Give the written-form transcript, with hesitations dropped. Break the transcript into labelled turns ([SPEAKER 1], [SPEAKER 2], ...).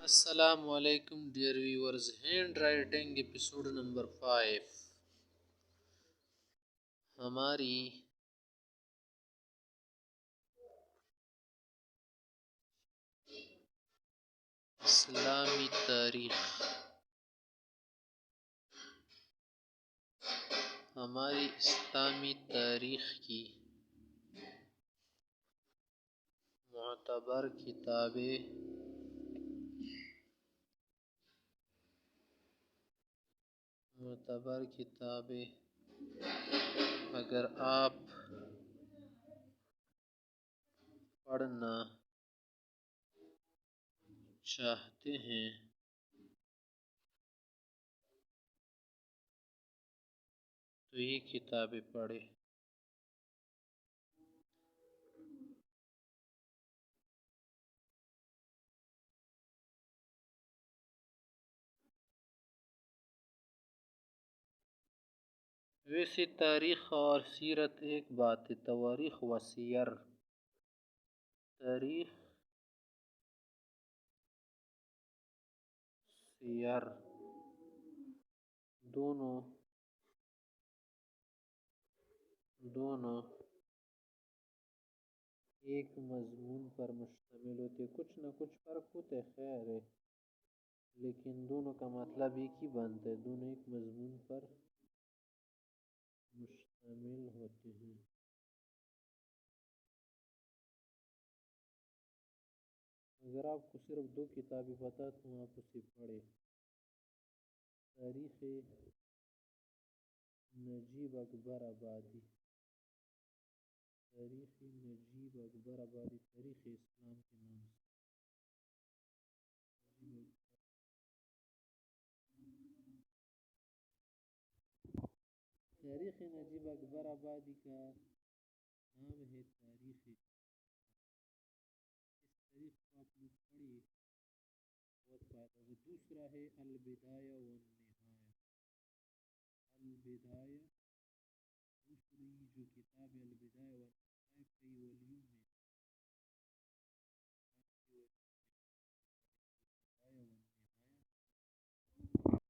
[SPEAKER 1] السلام علیکم dear viewers, hand writing episode number 5 ہماری اسلامی تاریخ کی معتبر کتابیں اگر آپ پڑھنا چاہتے ہیں تو یہ کتابیں پڑھیں۔ ویسے تاریخ اور سیرت ایک بات ہے، تواریخ و سیر، تاریخ سیر دونوں ایک مضمون پر مشتمل ہوتے، کچھ نہ کچھ فرق ہوتے، خیر ہے، لیکن دونوں کا مطلب ایک ہی بنتا ہے، دونوں ایک مضمون پر مشتمل ہوتے ہیں۔ اگر آپ کو صرف 2 کتابیں پتہ تو آپ اسے پڑھیں۔ تاریخ نجیب اکبر آبادی، تاریخ اسلام کے نام سے۔ تاریخ نجیب اکبر آبادی کا نام ہے تاریخ۔ اس تاریخ کو آپ لوگ پڑھیے، بہت فائدہ ہوگا۔ دوسرا ہے البدایہ والنہایہ، البدایہ، دوسری جو کتاب ہے البدایہ والنہایہ